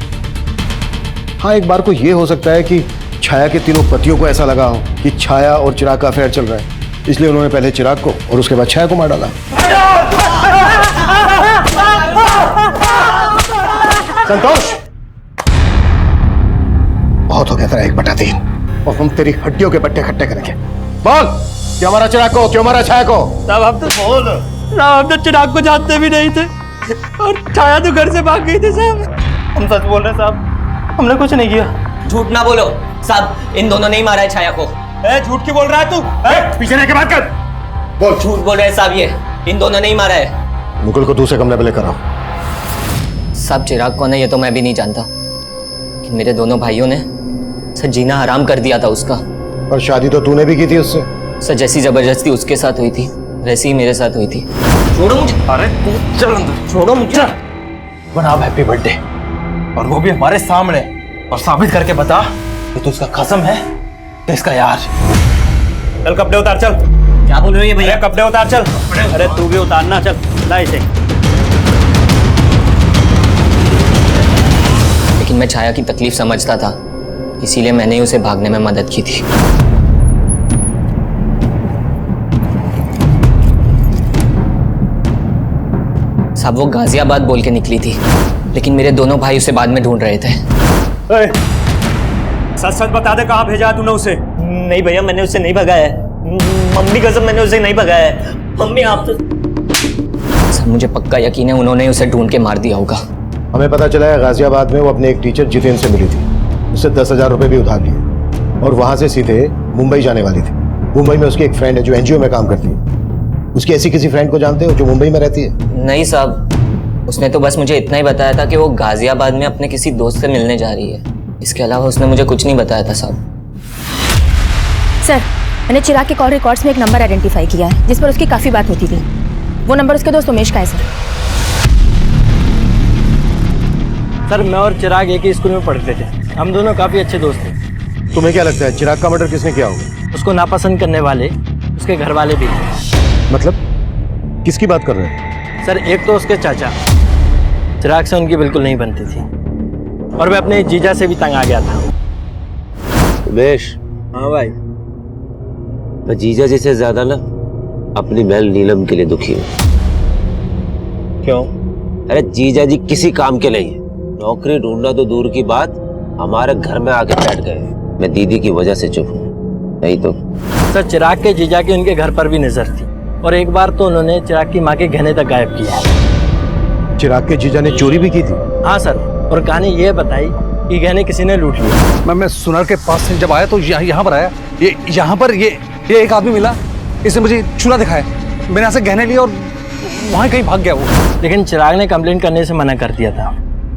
हाँ, एक बार को यह हो सकता है कि छाया के तीनों पतियों को ऐसा लगा हो कि छाया और चिराग का अफेयर चल रहा है, इसलिए उन्होंने पहले चिराग को और उसके बाद छाया को मार डाला। संतोष, बहुत हो गया तेरा 1/3 और हम तेरी हड्डियों के पट्टे इकट्ठे करेंगे। बोल, क्यों मारा चिराग को, क्यों मारा छाया को? साहब हम तो बोल, हम तो चिराग को जानते भी नहीं थे और छाया तो घर से भाग गई थी साहब। हम सच बोल रहे हैं साहब, हमने कुछ नहीं किया। झूठ ना बोलो साहब, इन दोनों ने ही मारा है छाया को। झूठ क्यों बोल रहा है तू? पीछे रह के बात कर। बोल। झूठ बोल रहे हैं साहब, ये इन दोनों ने ही मारा है। मुकुल को दूसरे कमरे में लेकर आओ। साहब चिराग कौन है ये तो मैं भी नहीं जानता, कि मेरे दोनों भाइयों ने सर जीना हराम कर दिया था उसका। और शादी तो तूने भी की थी उससे। सर जैसी जबरदस्ती उसके साथ हुई थी वैसी ही मेरे साथ हुई थी। छोड़ो मुझे। अरे तू चल अंदर, छोड़ो मुझे। बना हैप्पी बर्थडे, और वो भी हमारे सामने, और साबित करके बता कि तू उसका कसम है कि इसका यार। चल कपड़े उतार चल। क्या बोल रही है भैया? कपड़े उतार चल। अरे तू भी उतारना, चल ला इसे। लेकिन मैं छाया की तकलीफ समझता था, इसीलिए मैंने ही उसे भागने में मदद की थी। साहब वो गाजियाबाद बोल के निकली थी, लेकिन मेरे दोनों भाई उसे बाद में ढूंढ रहे थे। सच सच बता दे, कहाँ भेजा तूने उसे? नहीं भैया, मैंने उसे नहीं भगाया है। मम्मी कसम, मैंने उसे नहीं भगाया है। मम्मी आप तो। सर मुझे पक्का यकीन है उन्होंने उसे ढूंढ के मार दिया होगा। हमें पता चला है गाजियाबाद में वो अपने एक टीचर जितेंद्र से मिली थी, उससे 10,000 रुपये भी उधार लिए और वहां से सीधे मुंबई जाने वाली थी। मुंबई में उसकी एक फ्रेंड है जो एनजीओ में काम करती है। उसकी ऐसी किसी फ्रेंड को जानते हो जो मुंबई में रहती है? नहीं साहब, उसने तो बस मुझे इतना ही बताया था कि वो गाजियाबाद में अपने किसी दोस्त से मिलने जा रही है। इसके अलावा उसने मुझे कुछ नहीं बताया था साहब। सर मैंने चिराग के कॉल रिकॉर्ड्स में एक नंबर आइडेंटिफाई किया है जिस पर उसकी काफ़ी बात होती थी। वो नंबर उसके दोस्त उमेश का है सर। सर मैं और चिराग एक ही स्कूल में पढ़ते थे, हम दोनों काफ़ी अच्छे दोस्त थे। तुम्हें क्या लगता है चिराग का मर्डर किसने किया होगा? उसको नापसंद करने वाले उसके घर वाले भी थे। मतलब किसकी बात कर रहे हैं? सर एक तो उसके चाचा, चिराग से उनकी बिल्कुल नहीं बनती थी, और मैं अपने जीजा से भी तंग आ गया था। उमेश। हाँ भाई। मैं जीजा जी से ज्यादा ना अपनी बहन नीलम के लिए दुखी हूँ। क्यों? अरे जीजा जी किसी काम के नहीं है, नौकरी ढूंढना तो दूर की बात, हमारे घर में आके बैठ गए। मैं दीदी की वजह से चुप हूँ, नहीं तो। सर चिराग के जीजा की उनके घर पर भी नजर थी और एक बार तो उन्होंने चिराग की माँ के गहने तक गायब किया। चिराग के जीजा ने चोरी भी की थी? हाँ सर, और कहानी ये बताई कि गहने किसी ने लूट लिए। मैं सुनार के पास से जब आया तो यहाँ पर आया, ये यहाँ पर ये एक आदमी मिला, इसने मुझे चूल्हा दिखाया, मैंने यहाँ से गहने लिए और वहाँ कहीं भाग गया वो। लेकिन चिराग ने कंप्लेंट करने से मना कर दिया था,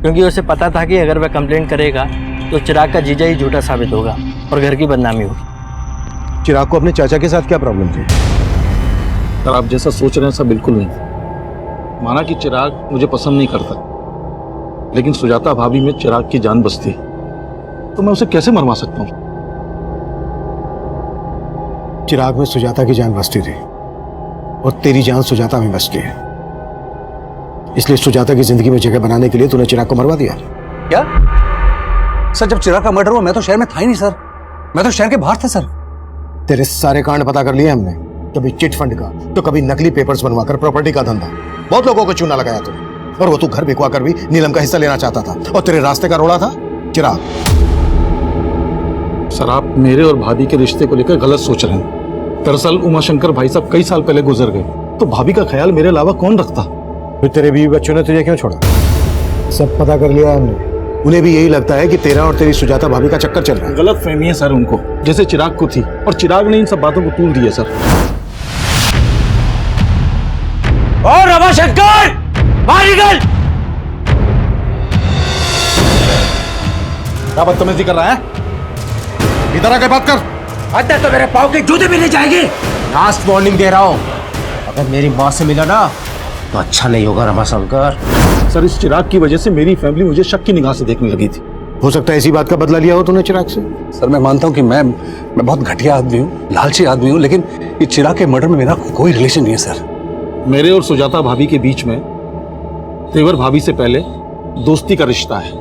क्योंकि उसे पता था कि अगर वह कंप्लेंट करेगा तो चिराग का जीजा ही झूठा साबित होगा और घर की बदनामी होगी। चिराग को अपने चाचा के साथ क्या प्रॉब्लम थी? सर आप जैसा सोच रहे हैं सब बिल्कुल नहीं। माना कि चिराग मुझे पसंद नहीं करता, लेकिन सुजाता भाभी में चिराग की जान बसती, तो मैं उसे कैसे मरवा सकता हूँ? चिराग में सुजाता की जान बसती थी और तेरी जान सुजाता में बसती है, इसलिए सुजाता की जिंदगी में जगह बनाने के लिए तूने चिराग को मरवा दिया। क्या सर, जब चिराग का मर्डर हुआ मैं तो शहर में था ही नहीं सर, मैं तो शहर के बाहर था सर। तेरे सारे कांड पता कर लिए हमने, कभी चिट फंड का तो कभी नकली पेपर्स बनवाकर प्रॉपर्टी का धंधा, बहुत लोगों को चूना लगाया तूने, और वो तू घर बिकवा कर भी नीलम का हिस्सा लेना चाहता था, और तेरे रास्ते का रोड़ा था चिराग। सर आप मेरे और भाभी के रिश्ते को लेकर गलत सोच रहे हैं। दरअसल उमाशंकर भाई साहब कई साल पहले गुजर गए, तो भाभी का ख्याल मेरे अलावा कौन रखता? फिर तेरे बीवी बच्चों ने तुझे क्यों छोड़ा? सब पता कर लिया हमने, उन्हें भी यही लगता है कि तेरा और तेरी सुजाता भाभी का चक्कर चल रहा है। गलत फहमी है सर उनको, जैसे चिराग को थी, और चिराग ने इन सब बातों को तूल दिया सर। और रमाशंकर बाहर निकल! क्या बदतमीजी कर रहा है? इधर आके बात कर। अंदर तो मेरे पाँव के जूते भी नहीं जाएंगे। लास्ट वार्निंग दे रहा हूँ, अगर मेरी माँ से मिला ना तो अच्छा नहीं होगा रमाशंकर। सर इस चिराग की वजह से मेरी फैमिली मुझे शक की निगाह से देखने लगी थी। हो सकता है इसी बात का बदला लिया हो तूने चिराग से। सर मैं मानता हूँ कि मैं बहुत घटिया आदमी हूँ, लालची आदमी हूँ, लेकिन ये चिराग के मर्डर में मेरा कोई रिलेशन नहीं है सर। मेरे और सुजाता भाभी के बीच में तेवर भाभी से पहले दोस्ती का रिश्ता है।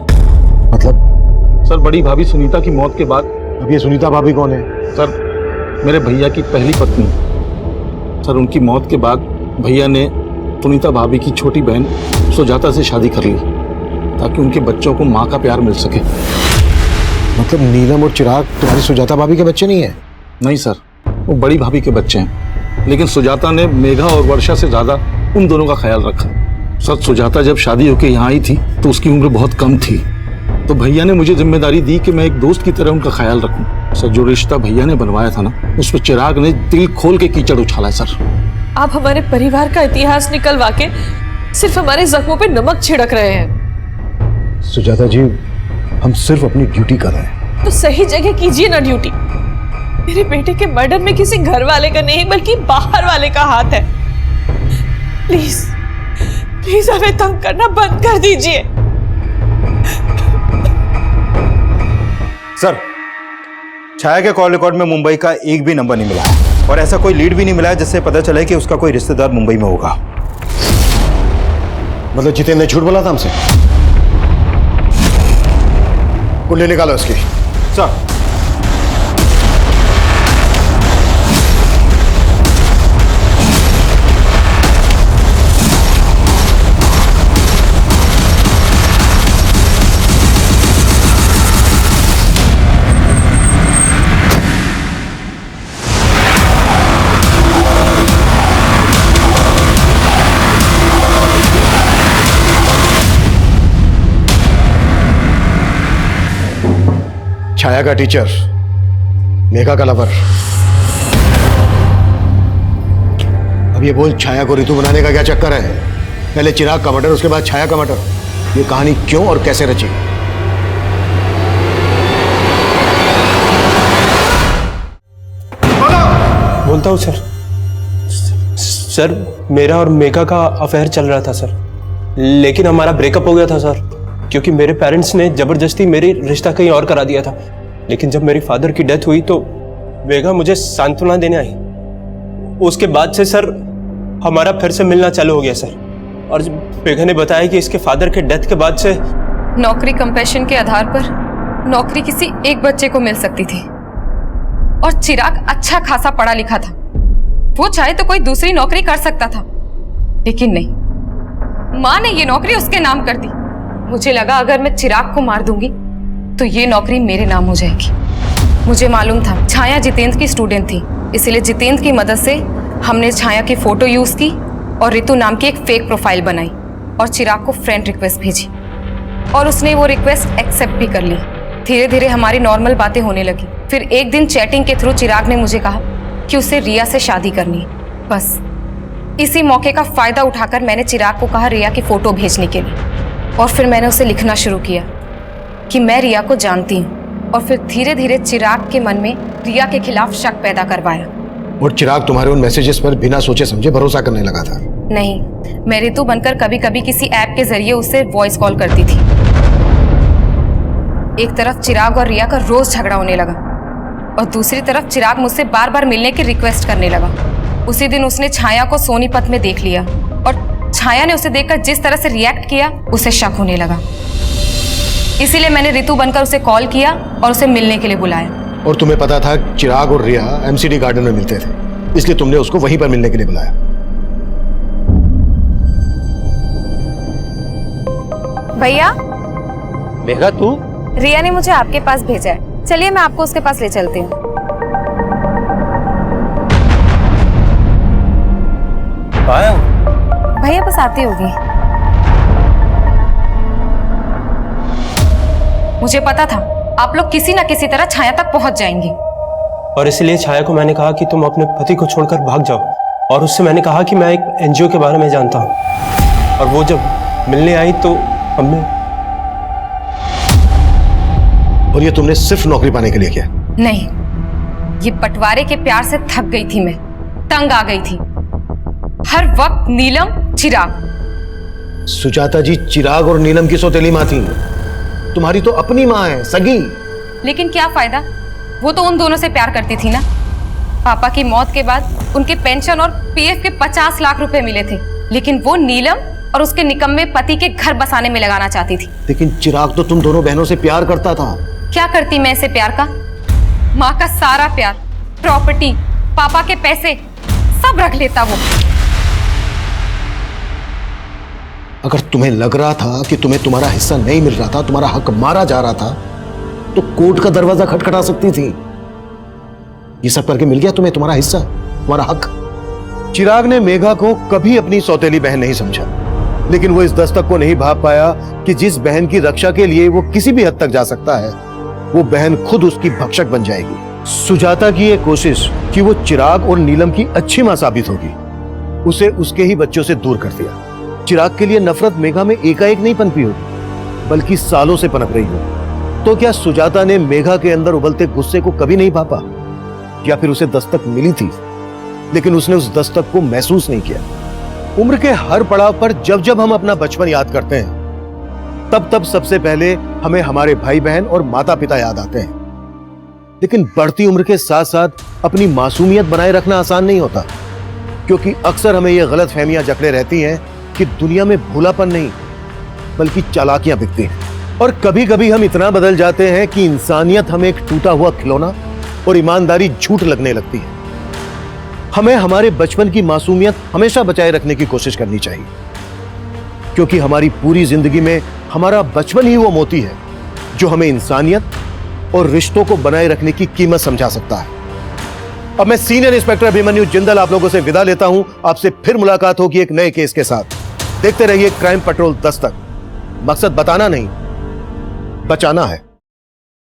मतलब? सर बड़ी भाभी सुनीता की मौत के बाद। अब ये सुनीता भाभी कौन है? सर मेरे भैया की पहली पत्नी। सर उनकी मौत के बाद भैया ने सुनीता भाभी की छोटी बहन सुजाता से शादी कर ली, ताकि उनके बच्चों को माँ का प्यार मिल सके। मतलब नीलम और चिराग तुम्हारी सुजाता भाभी के बच्चे नहीं है? नहीं सर, वो बड़ी भाभी के बच्चे हैं, लेकिन सुजाता ने मेघा और वर्षा से ज्यादा उन दोनों का ख्याल रखा। सर सुजाता जब शादी होकर यहाँ आई थी तो उसकी उम्र बहुत कम थी, तो भैया ने मुझे जिम्मेदारी दी कि मैं एक दोस्त की तरह उनका ख्याल रखूं। सर जो रिश्ता भैया ने बनवाया था ना, उस पर चिराग ने दिल खोल के कीचड़ उछाला है सर। आप हमारे परिवार का इतिहास निकलवा के सिर्फ हमारे जख्मों पे नमक छिड़क रहे हैं। सुजाता जी, हम सिर्फ अपनी ड्यूटी कर रहे हैं। तो सही जगह कीजिए ना ड्यूटी। मेरे बेटे के मर्डर में किसी घर वाले का नहीं बल्कि बाहर वाले का हाथ है। प्लीज प्लीज हमें तंग करना बंद कर दीजिए। सर, छाया के कॉल रिकॉर्ड में मुंबई का एक भी नंबर नहीं मिला है, और ऐसा कोई लीड भी नहीं मिला है जिससे पता चले कि उसका कोई रिश्तेदार मुंबई में होगा। मतलब जितेंद्र ने झूठ बोला था हमसे? कुंडली निकालो उसकी। सर छाया का टीचर, मेघा का लवर। अब ये बोल, छाया को ऋतु बनाने का क्या चक्कर है? पहले चिराग का मर्डर, उसके बाद छाया का मर्डर। ये कहानी क्यों और कैसे रची? बोलता हूँ सर। सर मेरा और मेघा का अफेयर चल रहा था सर, लेकिन हमारा ब्रेकअप हो गया था सर, क्योंकि मेरे पेरेंट्स ने जबरदस्ती मेरी रिश्ता कहीं और करा दिया था। लेकिन जब मेरी फादर की डेथ हुई तो मेघा मुझे सांत्वना देने आई। उसके बाद से सर हमारा फिर से मिलना चालू हो गया सर, और मेघा ने बताया कि इसके फादर के डेथ के बाद से नौकरी कंपैशन के आधार पर नौकरी किसी एक बच्चे को मिल सकती थी, और चिराग अच्छा खासा पढ़ा लिखा था, वो चाहे तो कोई दूसरी नौकरी कर सकता था, लेकिन नहीं, माँ ने ये नौकरी उसके नाम कर दी। मुझे लगा अगर मैं चिराग को मार दूंगी तो ये नौकरी मेरे नाम हो जाएगी। मुझे मालूम था छाया जितेंद्र की स्टूडेंट थी, इसलिए जितेंद्र की मदद से हमने छाया की फोटो यूज की और रितु नाम की एक फेक प्रोफाइल बनाई और चिराग को फ्रेंड रिक्वेस्ट भेजी और उसने वो रिक्वेस्ट एक्सेप्ट भी कर ली। धीरे धीरे हमारी नॉर्मल बातें होने लगी। फिर एक दिन चैटिंग के थ्रू चिराग ने मुझे कहा कि उसे रिया से शादी करनी है। बस इसी मौके का फायदा उठाकर मैंने चिराग को कहा रिया की फोटो भेजने के लिए और फिर मैंने उसे लिखना शुरू किया कि मैं रिया को जानती हूँ और फिर धीरे धीरे चिराग के मन में रिया के खिलाफ शक पैदा करवाया। और चिराग तुम्हारे उन मैसेजेस पर बिना सोचे समझे भरोसा करने लगा था? नहीं, मैं रितु बनकर कभी कभी किसी ऐप के जरिए उससे वॉइस कॉल करती थी। एक तरफ चिराग और रिया का रोज झगड़ा होने लगा और दूसरी तरफ चिराग मुझसे बार बार मिलने की रिक्वेस्ट करने लगा। उसी दिन उसने छाया को सोनीपत में देख लिया और छाया ने उसे देखकर जिस तरह से रिएक्ट किया उसे शक होने लगा। इसीलिए मैंने रितु बनकर उसे कॉल किया और उसे मिलने के लिए बुलाया। और तुम्हें पता था चिराग और रिया एमसीडी गार्डन में मिलते थे, इसलिए तुमने उसको वहीं पर मिलने के लिए बुलाया। भैया, मेघा तू? रिया ने मुझे आपके पास भेजा है, चलिए मैं आपको उसके पास ले चलती हूँ। भैया बस आती होगी। मुझे पता था आप लोग किसी ना किसी तरह छाया तक पहुंच जाएंगे और इसलिए छाया को मैंने कहा कि तुम अपने पति को छोड़कर भाग जाओ और उससे मैंने कहा कि मैं एक एनजीओ के बारे में जानता हूँ और वो जब मिलने आई तो हमने। और ये तुमने सिर्फ नौकरी पाने के लिए किया? नहीं, ये बंटवारे के प्यार से थक गई थी, मैं तंग आ गई थी। हर वक्त नीलम चिराग। सुजाता जी, चिराग और नीलम की सौतेली माँ थी, तुम्हारी तो अपनी माँ है, सगी। लेकिन क्या फायदा, वो तो उन दोनों से प्यार करती थी ना। पापा की मौत के बाद उनके पेंशन और पीएफ के 50 लाख रुपए मिले थे, लेकिन वो नीलम और उसके निकम्मे पति के घर बसाने में लगाना चाहती थी। लेकिन चिराग तो तुम दोनों बहनों से प्यार करता था। क्या करती मैं इसे प्यार का? माँ का सारा प्यार, प्रॉपर्टी, पापा के पैसे सब रख लेता वो। अगर तुम्हें लग रहा था कि तुम्हें तुम्हारा हिस्सा नहीं मिल रहा था, तुम्हारा हक मारा जा रहा था, तो कोर्ट का दरवाजा खटखटा सकती थी। ये सब करके मिल गया तुम्हें तुम्हारा हिस्सा, तुम्हारा हक। चिराग ने मेघा को कभी अपनी सौतेली बहन नहीं समझा, लेकिन वो इस दस्तक को नहीं भाप पाया कि जिस बहन की रक्षा के लिए वो किसी भी हद तक जा सकता है, वो बहन खुद उसकी भक्षक बन जाएगी। सुजाता की ये कोशिश कि वो चिराग और नीलम की अच्छी मां साबित होगी, उसे उसके ही बच्चों से दूर कर दिया। चिराग के लिए नफरत मेघा में एकाएक नहीं पनपी होगी, बल्कि सालों से पनप रही हो। तो क्या सुजाता ने मेघा के अंदर उबलते गुस्से को कभी नहीं भापा? या फिर उसे दस्तक मिली थी लेकिन उसने उस दस्तक को महसूस नहीं किया? उम्र के हर पड़ाव पर जब जब हम अपना बचपन याद करते हैं, तब तब सबसे पहले हमें हमारे भाई बहन और माता पिता याद आते हैं। लेकिन बढ़ती उम्र के साथ साथ अपनी मासूमियत बनाए रखना आसान नहीं होता, क्योंकि अक्सर हमें यह गलत फहमियां जकड़े रहती हैं कि दुनिया में भोलापन नहीं बल्कि चालाकियां बिकती हैं। और कभी कभी हम इतना बदल जाते हैं कि इंसानियत हमें एक टूटा हुआ खिलौना और ईमानदारी झूठ लगने लगती है। हमें हमारे बचपन की मासूमियत हमेशा बचाए रखने की कोशिश करनी चाहिए, क्योंकि हमारी पूरी जिंदगी में हमारा बचपन ही वो मोती है जो हमें इंसानियत और रिश्तों को बनाए रखने की कीमत समझा सकता है। अब मैं सीनियर इंस्पेक्टर अभिमन्यु जिंदल आप लोगों से विदा लेता हूं। आपसे फिर मुलाकात होगी एक नए केस के साथ। देखते रहिए क्राइम पेट्रोल दस्तक। मकसद बताना नहीं, बचाना है।